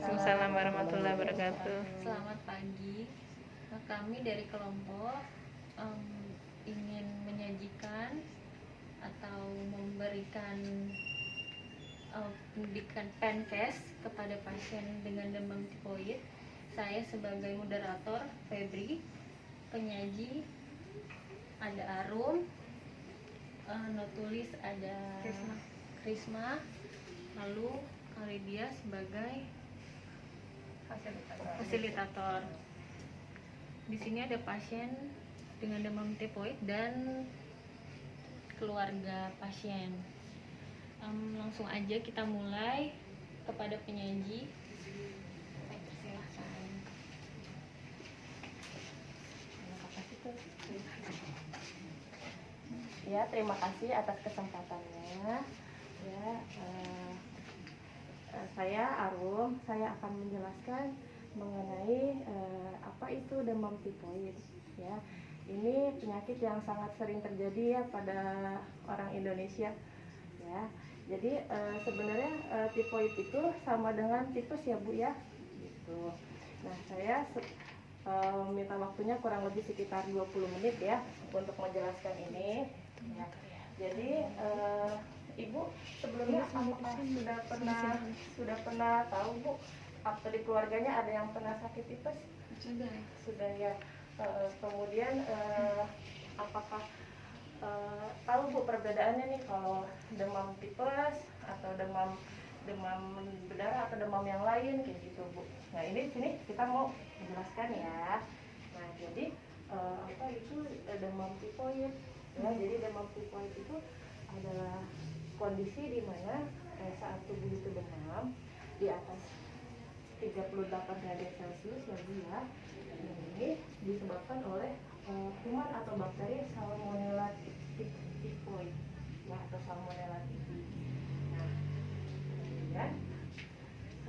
Waalaikumsalam warahmatullahi wabarakatuh. Selamat pagi. Kami dari kelompok ingin menyajikan atau memberikan pendidikan PENKES kepada pasien dengan demam tifoid. Saya sebagai moderator, Febri. Penyaji ada Arum, notulis ada Krisma, lalu Kalidia sebagai fasilitator. Di sini ada pasien dengan demam tifoid dan keluarga pasien. Langsung aja kita mulai kepada penyaji. Silahkan. Ya, terima kasih atas kesempatannya. Ya, saya Arum. Saya akan menjelaskan mengenai apa itu demam tifoid. Ya, ini penyakit yang sangat sering terjadi ya pada orang Indonesia. Ya, jadi sebenarnya tifoid itu sama dengan tipes ya Bu ya. Gitu. Nah, saya minta waktunya kurang lebih sekitar 20 menit ya untuk menjelaskan ini. Ya. Jadi Ibu sebelumnya apakah sudah pernah tahu Bu atau di keluarganya ada yang pernah sakit tipes? Sudah ya. Kemudian apakah tahu Bu perbedaannya nih kalau demam tipes atau demam berdarah atau demam yang lain kayak gitu Bu. Nah ini sini kita mau menjelaskan ya. Nah jadi apa itu demam tifoid? Ya, jadi demam tifoid itu adalah kondisi di mana saat tubuh itu demam di atas 38 derajat Celcius ya Bu ya. Ini disebabkan oleh kuman atau bakteri Salmonella typhi ya, atau Salmonella typhi. Nah, kemudian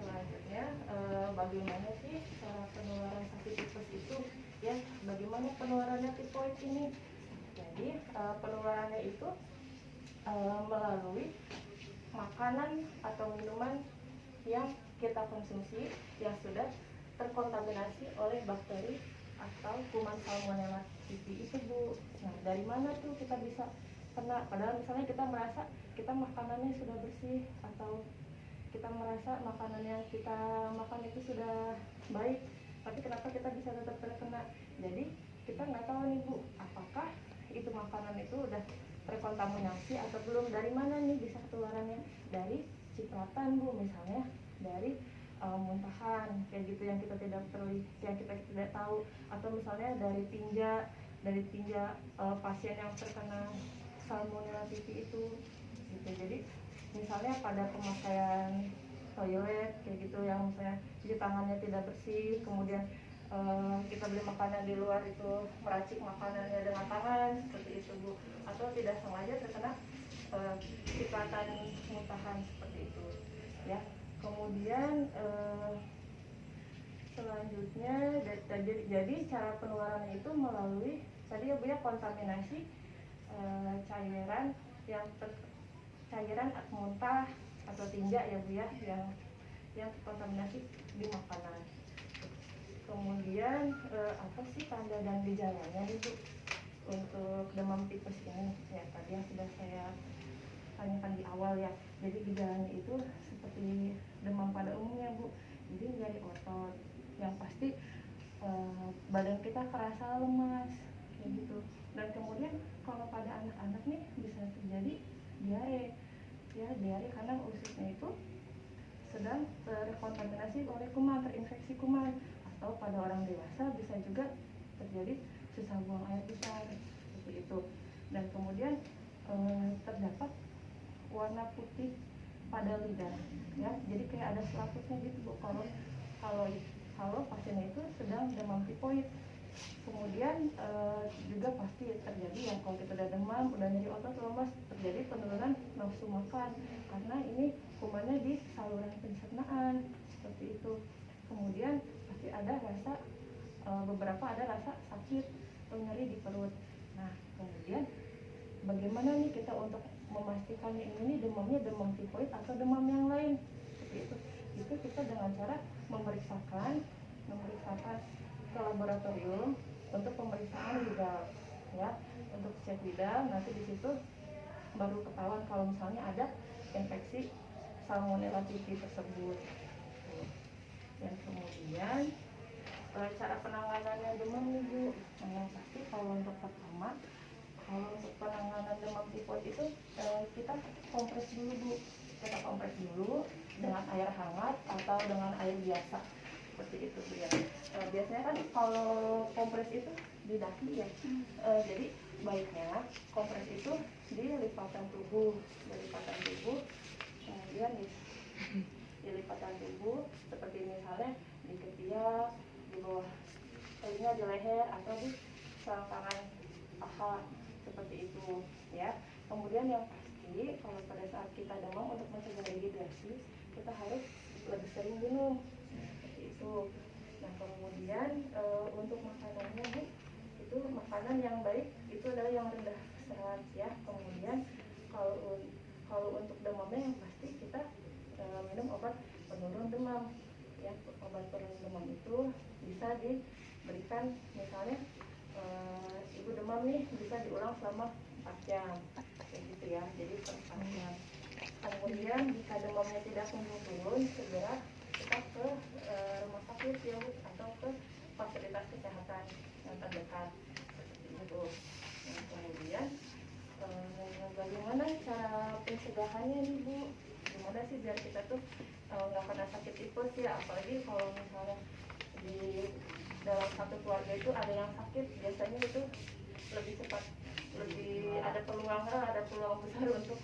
selanjutnya bagaimana sih penularan sakit tipes itu ya? Bagaimana penularannya tifoid ini? Jadi penularannya itu melalui makanan atau minuman yang kita konsumsi yang sudah terkontaminasi oleh bakteri atau kuman Salmonella typhi itu Bu. Nah dari mana tuh kita bisa kena? Padahal misalnya kita merasa kita makanannya sudah bersih atau kita merasa makanan yang kita makan itu sudah baik, tapi kenapa kita bisa tetap terkena? Jadi kita nggak tahu nih Bu, apakah itu makanan itu udah terkontaminasi atau belum. Dari mana nih bisa ketularannya? Dari cipratan Bu, misalnya dari muntahan kayak gitu yang kita tidak perlu, yang kita tidak tahu, atau misalnya dari tinja pasien yang terkena Salmonella typhi itu gitu. Jadi misalnya pada pemakaian toilet kayak gitu yang misalnya cuci tangannya tidak bersih, kemudian kita beli makanan di luar itu meracik makanannya dengan tangan seperti itu Bu, atau tidak sengaja terkena cipratan muntahan seperti itu ya. Kemudian selanjutnya jadi cara penularannya itu melalui tadi ya Bu ya, kontaminasi cairan muntah atau tinja ya Bu ya, yang terkontaminasi di makanan. Kemudian apa sih tanda dan gejalanya nih Bu untuk demam tipes ini? Ya tadi yang sudah saya tanyakan di awal ya. Jadi gejalanya itu seperti demam pada umumnya Bu. Jadi nyeri otot, yang pasti badan kita kerasa lemas kayak gitu. Dan kemudian kalau pada anak-anak nih bisa terjadi diare ya, diare karena ususnya itu sedang terkontaminasi oleh kuman, terinfeksi kuman. Atau pada orang dewasa bisa juga terjadi susah buang air besar seperti itu. Dan kemudian terdapat warna putih pada lidah ya, jadi kayak ada selaputnya gitu Bu kalau pasiennya itu sedang demam tifoid. Kemudian juga pasti terjadi ya, kalau kita udah demam, udah nyeri otot, lemas, terjadi penurunan nafsu makan karena ini kumannya di saluran pencernaan seperti itu. Kemudian pasti ada rasa beberapa ada rasa sakit atau nyeri di perut. Nah kemudian bagaimana nih kita untuk memastikan ini demamnya demam tifoid atau demam yang lain seperti itu? Itu kita dengan dengan cara memeriksakan ke laboratorium untuk pemeriksaan lidar, ya, untuk cek lidar. Nanti di situ baru ketahuan kalau misalnya ada infeksi Salmonella typhi tersebut. Dan kemudian cara penanganannya demam nih Bu. Nah, yang pasti kalau untuk pertama, kalau untuk penanganan demam tifoid itu kita kompres dulu Bu. Kita kompres dulu dengan air hangat atau dengan air biasa, seperti itu Bu ya. Biasanya kan kalau kompres itu di dahi ya. Jadi baiknya kompres itu di lipatan tubuh, kemudian di lipatan tubuh, seperti misalnya di ketiak, di bawah telinga, di leher, atau di selangkangan paha, seperti itu ya. Kemudian yang pasti kalau pada saat kita demam, untuk mencegah dehidrasi, kita harus lebih sering minum, seperti itu. Nah kemudian untuk makanannya Bu, itu makanan yang baik itu adalah yang rendah serat ya. Kemudian kalau untuk demamnya yang pasti kita minum obat penurun demam ya. Obat penurun demam itu bisa diberikan, misalnya ibu demam nih bisa diulang selama 4 jam kayak gitu ya, jadi per 4 jam. Kemudian jika demamnya tidak kunjung turun, segera kita ke rumah sakit ya Bu, atau ke fasilitas kesehatan yang terdekat, seperti itu. Nah, kemudian bagaimana cara pencegahannya nih Bu? Gimana sih biar kita tuh nggak kena sakit tipes ya, apalagi kalau misalnya di dalam satu keluarga itu ada yang sakit, biasanya itu lebih cepat, lebih ada peluang besar untuk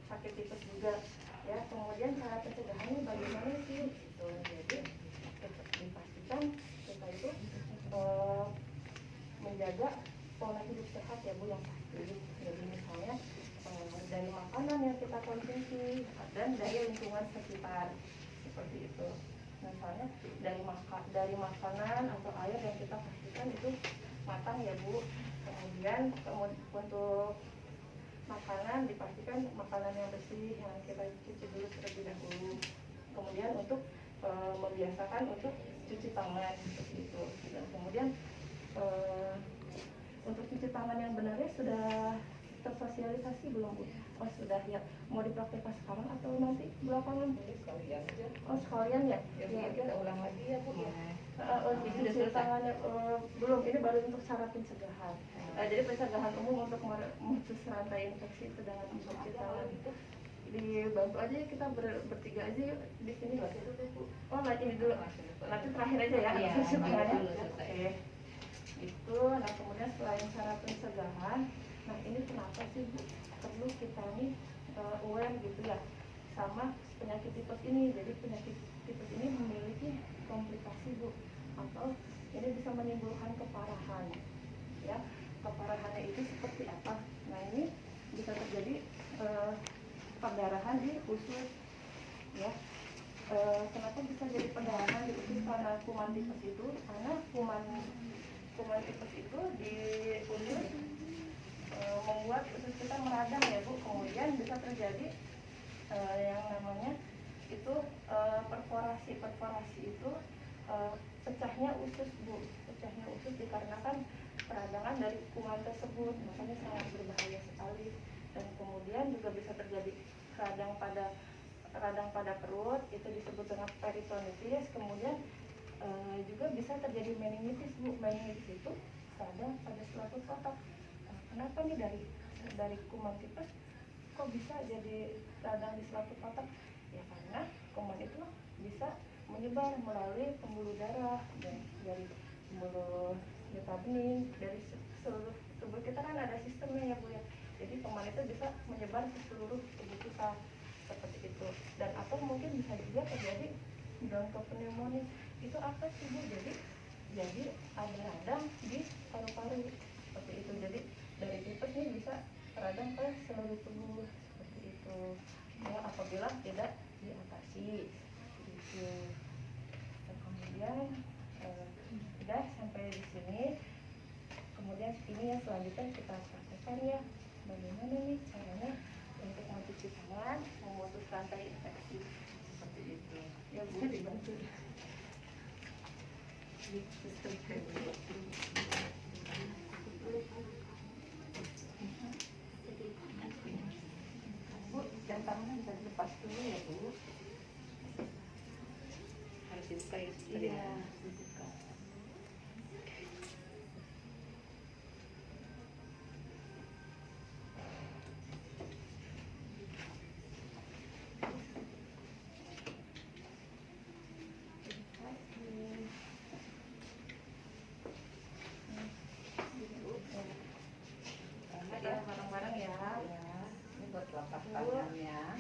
sakit tipes juga ya. Kemudian cara pencegahannya bagaimana sih? Gitu. Jadi dipastikan kita itu menjaga pola hidup sehat ya Bu, yang pasti. Jadi misalnya dari makanan yang kita konsumsi dan dari lingkungan sekitar, seperti itu. Misalnya dari makanan atau air yang kita pastikan itu matang ya Bu. Kemudian untuk makanan dipastikan makanan yang bersih, yang kita cuci dulu terlebih dahulu. Kemudian untuk membiasakan untuk cuci tangan, seperti itu. Dan kemudian untuk cuci tangan yang benarnya sudah tersosialisasi belum Bu? Oh sudah ya. Mau dipraktekkan sekarang atau nanti belakangan? Sekalian aja. Oh sekalian ya? Ya kita ulang lagi ya Bu ya. Jadi cuci tangannya belum, ini baru untuk cara pencegahan. Jadi pencegahan umum untuk memutus rantai infeksi itu dengan mencuci tangan itu dibantu aja ya, kita bertiga aja yuk di sini. Oh nggak ini dulu, nanti terakhir aja ya. Iya, cuci tangannya. selesai. Oke. Itu. Nah kemudian selain cara pencegahan, nah ini kenapa sih Bu perlu kita nih aware gitu ya sama penyakit tipes ini. Jadi penyakit tipes ini memiliki komplikasi Bu, atau ini bisa menimbulkan keparahan ya. Keparahannya itu seperti apa? Nah ini bisa terjadi perdarahan di usus ya. Kenapa bisa jadi perdarahan di usus? Karena kuman tipes itu, karena kuman tipes itu di usus membuat usus kita meradang ya Bu. Kemudian bisa terjadi yang namanya itu perforasi itu pecahnya usus Bu. Pecahnya usus dikarenakan peradangan dari kuman tersebut, makanya sangat berbahaya sekali. Dan kemudian juga bisa terjadi radang pada perut, itu disebut dengan peritonitis. Kemudian juga bisa terjadi meningitis Bu. Meningitis itu radang pada selaput otak. Kenapa nih dari kuman tipes kok bisa jadi radang di selaput otak? Ya karena kuman itu bisa menyebar melalui pembuluh darah, dan dari pembuluh getah bening, dari seluruh tubuh kita kan ada sistemnya ya Bu ya. Jadi kuman itu bisa menyebar ke seluruh tubuh kita, seperti itu. Dan atau mungkin bisa juga terjadi bronkopneumonia. Itu apa sih Bu? Jadi ada radang di paru-paru, seperti itu. Jadi dari tipes ini bisa radang ke seluruh tubuh, seperti itu ya, apabila tidak diatasi, seperti itu. Dan kemudian sudah sampai di sini. Kemudian ini yang selanjutnya kita praktekkan ya, bagaimana nih caranya untuk mencuci tangan, memutus rantai infeksi, seperti itu ya Bu. dibantu. Bu, jam tangan bisa dilepas dulu ya Bu. Harus dibuka ya. Iya, dibuka. Kita bareng-bareng ya. Ya, ini buat telapak tangannya.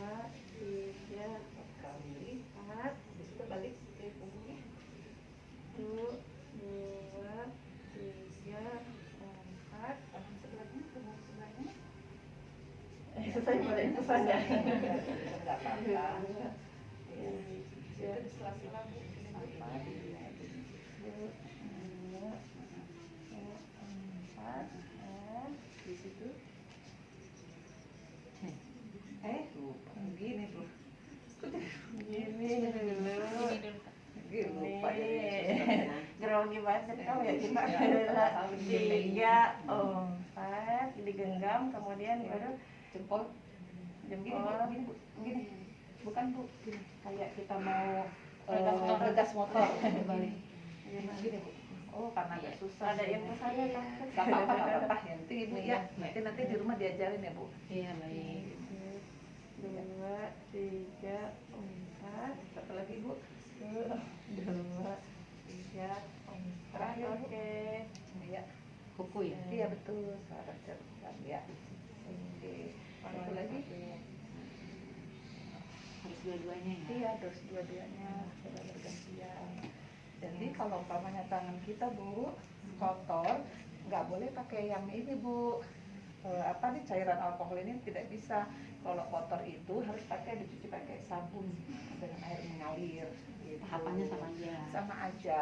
2, 3, Kali. 4. Habis itu balik ke punggungnya. 1, 2, 3, 4. Tangan sebelahnya, punggung sebelahnya. Saya boleh itu saja. Enggak apa-apa. Ya. Ya. Itu di sela-sela Bu. Apa? Iya. 1, 2, 4. Di situ. Lupa. Gini tuh. Gini dulu. Ini dulu Kak. Gini lupa ya. Grogi banget kamu ya kita. Ya. 3, 4. Digenggam, kemudian baru Jempol. Gini, Bu. jempol. Gini, Bu. Gini. Bukan Bu. Gini. Kayak kita mau Regas motor. motor. Balik. Gini Bu. Oh, karena agak susah. Ada yang pesannya takut. Gak apa-apa, gak apa-apa. Yang penting Ibu ya. Nanti di rumah diajarin ya Bu. Iya baik. 2, 3, 4. Satu lagi Bu. 1, 2, 3, 4. Oke. Iya. Kuku ya. Iya betul. Syarat cerdas ya. Oke. Satu lagi. Harus dua-duanya ya. Iya, terus dua-duanya sudah bergantian. Jadi kalau umpamanya tangan kita Bu kotor, nggak boleh pakai yang ini Bu. Apa nih cairan alkohol ini tidak bisa. Kalau kotor itu harus dicuci pakai sabun dengan air mengalir. Gitu. Tahapannya sama aja. Sama aja.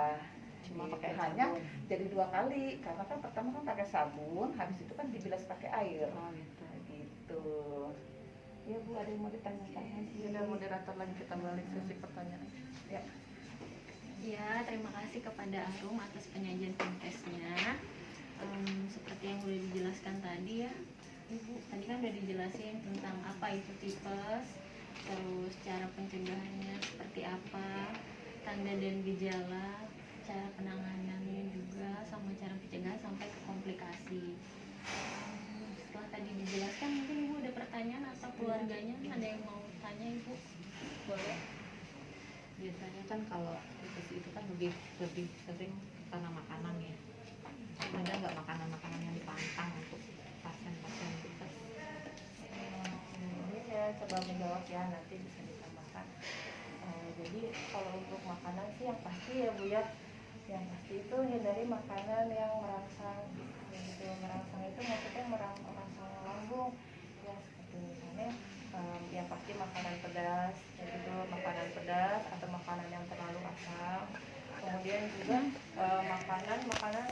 Cuma Gitu. pakai hanya sabun. jadi 2 kali karena kan pertama kan pakai sabun, habis itu kan dibilas pakai air. Oh gitu. Gitu. Ya Bu, ada yang mau ditanyakan? Sudah moderator lagi kita balik sesi pertanyaan. Ya. Ya, terima kasih kepada Arum atas penyajian podcastnya. Seperti yang udah dijelaskan tadi ya, Ibu. Tadi kan udah dijelasin tentang apa itu tipes, terus cara pencegahannya seperti apa, tanda dan gejala, cara penanganannya juga, sama cara pencegahan sampai ke komplikasi. Setelah tadi dijelaskan, mungkin Ibu ada pertanyaan atau keluarganya ada yang mau tanya Ibu? Boleh. Biasanya kan kalau tipes itu kan lebih sering karena makanan ya. Ada nggak makanan-makanan yang dipantang untuk pasien-pasien tipes? Ini saya coba menjawab ya, nanti bisa ditambahkan. Jadi kalau untuk makanan sih yang pasti ya Bu ya, yang pasti itu hindari makanan yang merangsang. Gitu. Merangsang itu maksudnya merangsang lambung ya, seperti misalnya yang pasti makanan pedas, gitu, makanan pedas atau makanan yang terlalu asam. Kemudian juga makanan